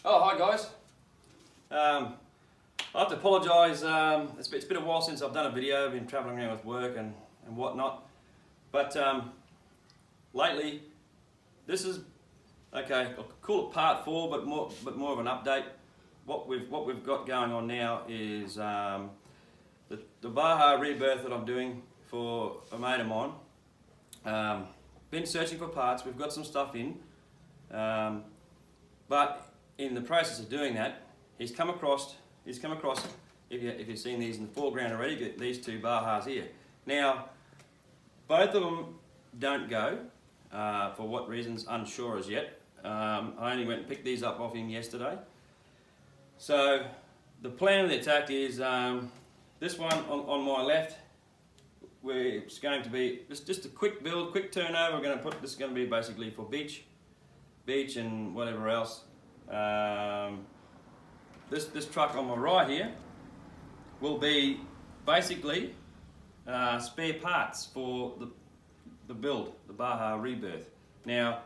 Oh, hi guys. I have to apologise. It's been a while since I've done a video. I've been travelling around with work and whatnot. But lately, this is okay. I'll call it part 4, but more of an update. What we've got going on now is the Baja rebirth that I'm doing for a mate of mine. Been searching for parts. We've got some stuff in, but in the process of doing that, he's come across. If you've seen these in the foreground already, these two Bajas here. Now, both of them don't go. For what reasons, unsure as yet. I only went and picked these up off him yesterday. So the plan of the attack is this one on my left, where it's going to be just a quick build, quick turnover. We're going to put this is going to be basically for beach and whatever else. This truck on my right here will be basically spare parts for the build, the Baja rebirth. Now,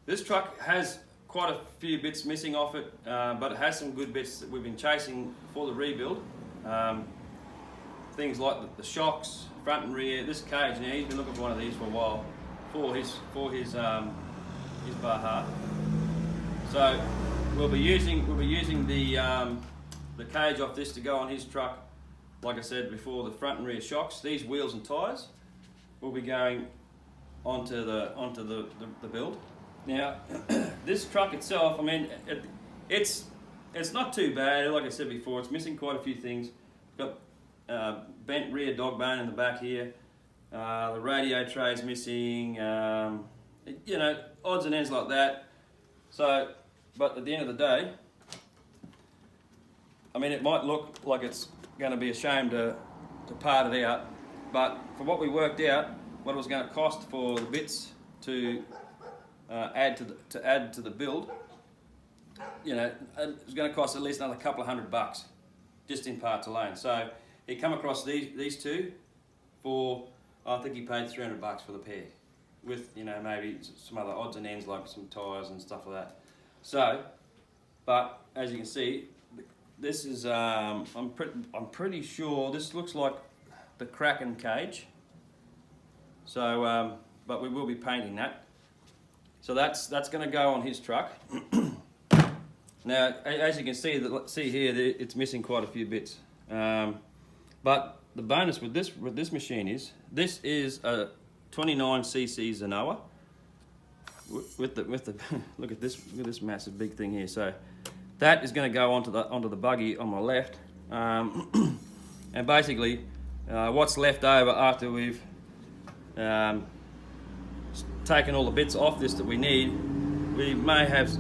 this truck has quite a few bits missing off it, but it has some good bits that we've been chasing for the rebuild. Things like the shocks, front and rear, this cage. Now he's been looking for one of these for a while for his Baja. So we'll be using the cage off this to go on his truck. Like I said before, the front and rear shocks, these wheels and tyres will be going onto the build. Now, this truck itself, I mean, it's not too bad. Like I said before, it's missing quite a few things. Got bent rear dog bone in the back here. The radio tray's missing. You know, odds and ends like that. So, but at the end of the day, I mean, it might look like it's going to be a shame to part it out, but for what we worked out, what it was going to cost for the bits to add to the build, you know, it was going to cost at least another couple of $100 just in parts alone. So he come across these two for, I think he paid $300 for the pair, with, you know, maybe some other odds and ends like some tyres and stuff like that. So, but as you can see, this is I'm pretty sure this looks like the Kraken cage. So, but we will be painting that. So that's going to go on his truck. Now, as you can see here, it's missing quite a few bits. But the bonus with this machine is this is a 29cc Zenoa. With the look at this massive big thing here. So that is going to go onto the buggy on my left, and basically what's left over after we've taken all the bits off this that we need, we may have,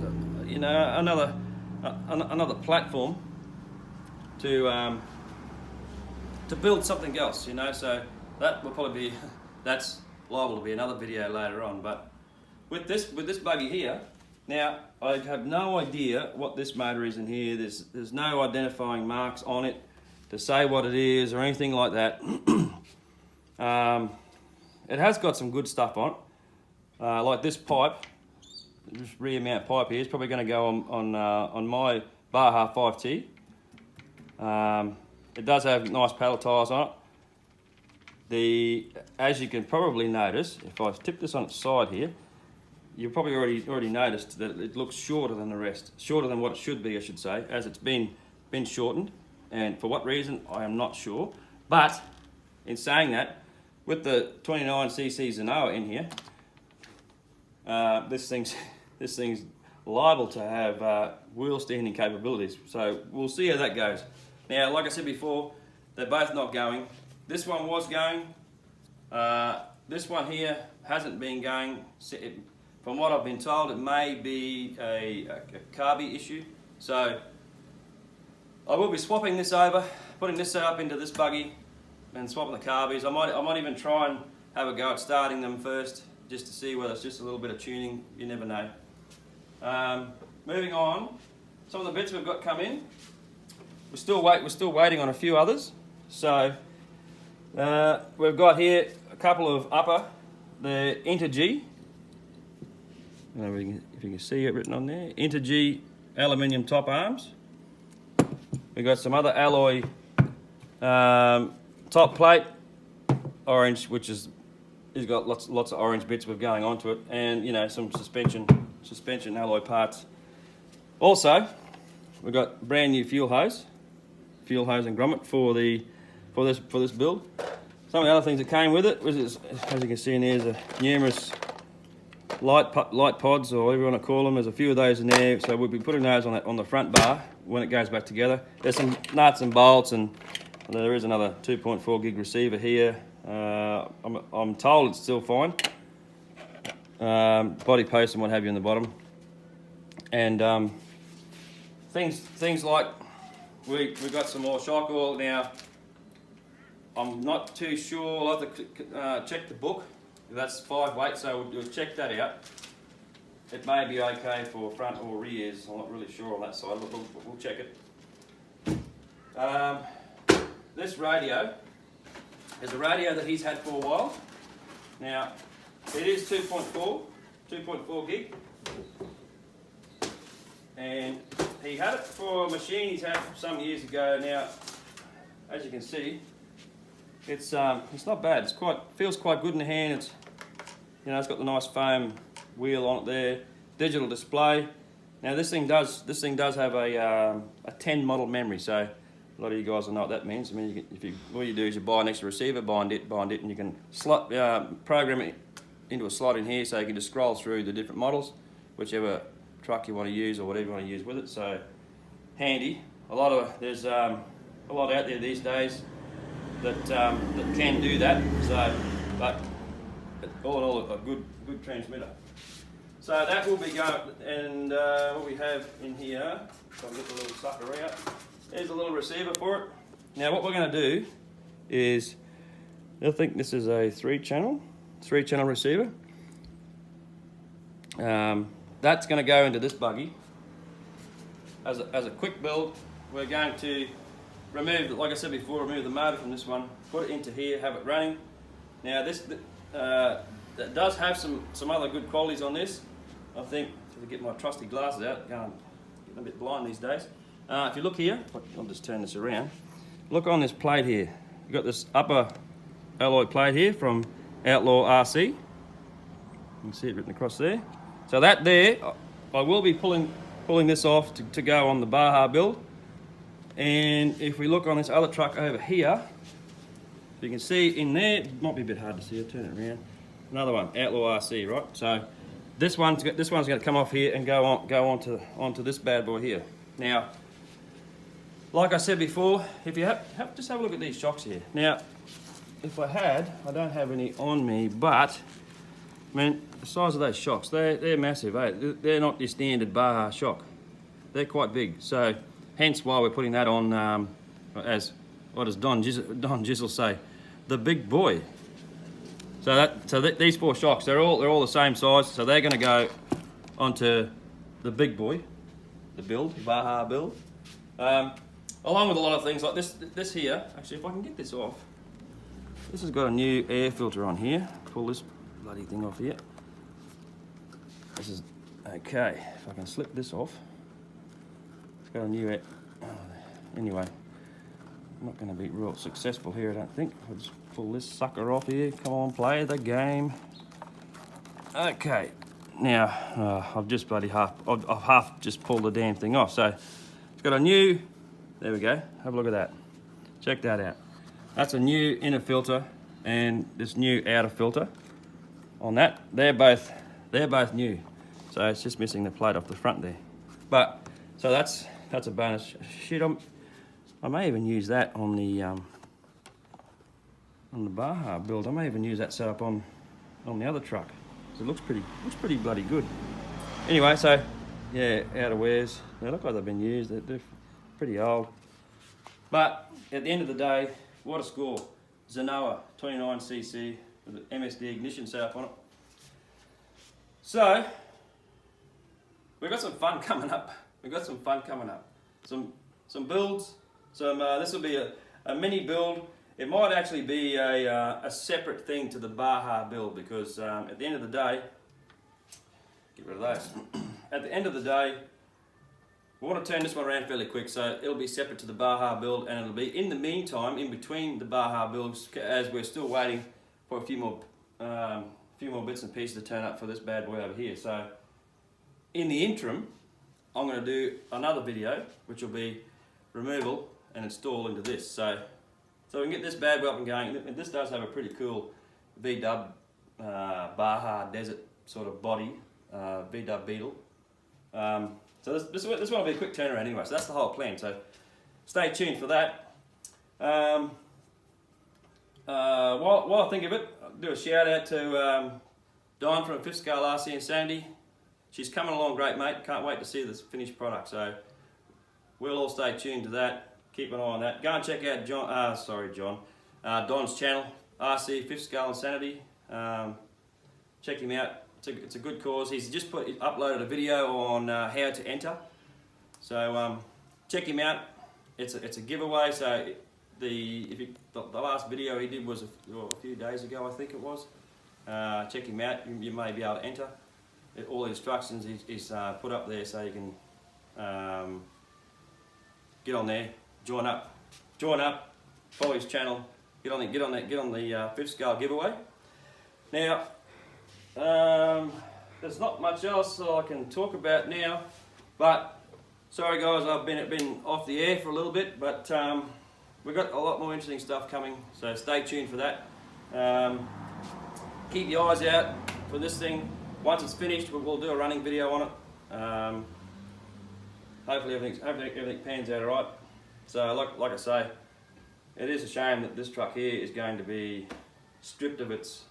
you know, another platform to build something else, you know. So that will probably be that's liable to be another video later on. But with this buggy here, now I have no idea what this motor is in here. There's no identifying marks on it to say what it is or anything like that. It has got some good stuff on it, like this pipe, this rear mount pipe here is probably going to go on my Baja 5T. It does have nice paddle tyres on it. As you can probably notice, if I tip this on its side here, you've probably already noticed that it looks shorter than the rest, shorter than what it should be, I should say, as it's been shortened. And for what reason, I am not sure. But in saying that, with the 29cc Zenoa in here, this thing's liable to have wheel standing capabilities. So we'll see how that goes. Now, like I said before, they're both not going. This one was going. This one here hasn't been going. From what I've been told, it may be a carby issue. So I will be swapping this over, putting this up into this buggy and swapping the carbies. I might even try and have a go at starting them first, just to see whether it's just a little bit of tuning. You never know. Moving on, some of the bits we've got come in. We're still waiting on a few others. So we've got here a couple of the Inter G. If you can see it written on there, Inter G aluminium top arms. We've got some other alloy top plate, orange, which is got lots of orange bits with going onto it, and you know, some suspension alloy parts. Also, we've got brand new fuel hose and grommet for this build. Some of the other things that came with it was, as you can see in there, there's numerous light pods, or whatever you want to call them. There's a few of those in there, so we'll be putting those on the front bar when it goes back together. There's some nuts and bolts, and there is another 2.4 gig receiver here. I'm told it's still fine. Body posts and what have you in the bottom, and things like we've got some more shock oil now. I'm not too sure. I'll have to check the book. That's 5 weight, so we'll check that out. It may be okay for front or rears. I'm not really sure on that side, but we'll check it. This radio is a radio that he's had for a while. Now, it is 2.4 gig. And he had it for a machine he's had some years ago. Now, as you can see, it's not bad. Feels quite good in the hand. It's, you know, it's got the nice foam wheel on it there. Digital display. Now this thing does have a 10 model memory. So a lot of you guys will know what that means. I mean, what you do is you buy an extra receiver, bind it, and you can program it into a slot in here, so you can just scroll through the different models, whichever truck you want to use or whatever you want to use with it. So handy. There's a lot out there these days that can do that. So, but all in all, a good transmitter. So that will be going, and what we have in here, if I can get the little sucker out, there's a little receiver for it. Now what we're going to do is, I think this is a three channel receiver. That's going to go into this buggy. As a quick build, we're going to remove, like I said before, remove the motor from this one, put it into here, have it running. Now this that does have some other good qualities on this. I think, to get my trusty glasses out, getting a bit blind these days. If you look here, I'll just turn this around. Look on this plate here. You've got this upper alloy plate here from Outlaw RC. You can see it written across there. So that there, I will be pulling this off to go on the Baja build. And if we look on this other truck over here, you can see in there, it might be a bit hard to see, I'll turn it around. Another one, Outlaw RC, right? So this one's going to come off here and go onto this bad boy here. Now, like I said before, if you just have a look at these shocks here. Now, if I don't have any on me, but I mean, the size of those shocks, they're massive, eh? They're not your standard Baja shock. They're quite big, so hence why we're putting that on, as what does Don Jizzle say, the big boy. So these 4 shocks, they're all the same size, so they're going to go onto the big boy, the Baja build, along with a lot of things like this here. Actually, if I can get this off, this has got a new air filter on here. Pull this bloody thing off here. This is okay. If I can slip this off, it's got a new air. Anyway, I'm not going to be real successful here, I don't think. I'll just pull this sucker off here. Come on, play the game. Okay, now I've just half just pulled the damn thing off. So it's got a new. There we go. Have a look at that. Check that out. That's a new inner filter and this new outer filter on that. They're both new. So it's just missing the plate off the front there. But so that's a bonus. Shit, I may even use that on the Baja build. I may even use that setup on the other truck. It looks pretty bloody good. Anyway, so yeah, outer wears. They look like they've been used. They're pretty old. But at the end of the day, what a score. Zenoa 29cc with an MSD ignition setup on it. So we've got some fun coming up. Some builds. This will be a mini build. It might actually be a separate thing to the Baja build, because at the end of the day, get rid of those. At the end of the day, we want to turn this one around fairly quick, so it'll be separate to the Baja build, and it'll be in the meantime, in between the Baja builds, as we're still waiting for a few more bits and pieces to turn up for this bad boy over here. So in the interim, I'm going to do another video, which will be removal and install into this. So we can get this bad boy up and going. And this does have a pretty cool V-dub Baja desert sort of body, V-dub Beetle. So this one will be a quick turnaround anyway, so that's the whole plan. So stay tuned for that. While I think of it, I'll do a shout out to Don from 5th Scale RC Insanity. She's coming along great, mate. Can't wait to see this finished product. So we'll all stay tuned to that. Keep an eye on that. Go and check out Don's channel, RC 5th Scale Insanity. Check him out. It's a good cause. He's just uploaded a video on how to enter. So check him out. It's a giveaway. So the last video he did was a few days ago, I think it was. Check him out. You may be able to enter. All the instructions is put up there, so you can get on there, join up, follow his channel, get on the 5th Scale giveaway. Now, there's not much else I can talk about now, but sorry guys, I've been off the air for a little bit, but we've got a lot more interesting stuff coming, so stay tuned for that. Keep your eyes out for this thing. Once it's finished, we'll do a running video on it. Hopefully everything pans out alright. So like I say, it is a shame that this truck here is going to be stripped of its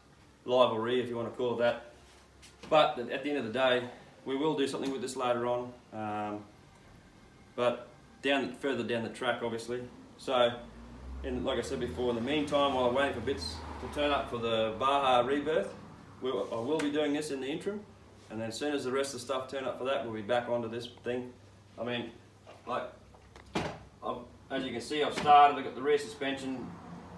livery, if you want to call it that. But at the end of the day, we will do something with this later on. But further down the track, obviously. So, like I said before, in the meantime, while I'm waiting for bits to turn up for the Baja rebirth, I will be doing this in the interim. And then as soon as the rest of the stuff turn up for that, we'll be back onto this thing. I mean, as you can see, I've started. I've got the rear suspension,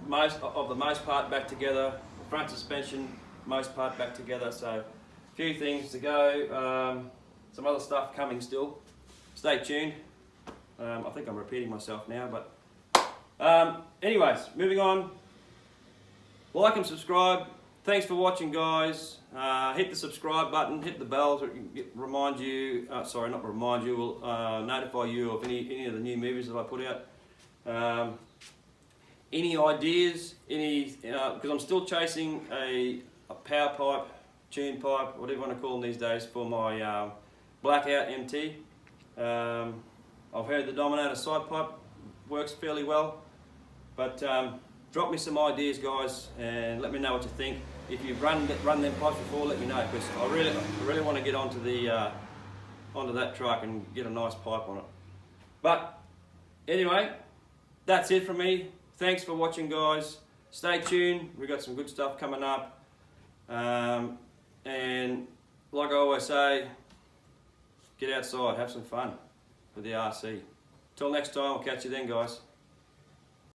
most part back together. The front suspension, most part back together. So, a few things to go. Some other stuff coming still. Stay tuned. I think I'm repeating myself now, but anyways, moving on. Like and subscribe. Thanks for watching, guys. Hit the subscribe button, hit the bell so it can remind you. Sorry, not remind you. Will notify you of any of the new movies that I put out. Any ideas? Because I'm still chasing a power pipe, tune pipe, whatever you want to call them these days, for my Blackout MT. I've heard the Dominator side pipe works fairly well, but drop me some ideas, guys, and let me know what you think. If you've run them pipes before, let me know, because I really want to get onto that truck and get a nice pipe on it. But anyway, that's it from me. Thanks for watching, guys. Stay tuned. We've got some good stuff coming up, and like I always say, get outside, have some fun with the RC. Till next time, I'll catch you then, guys.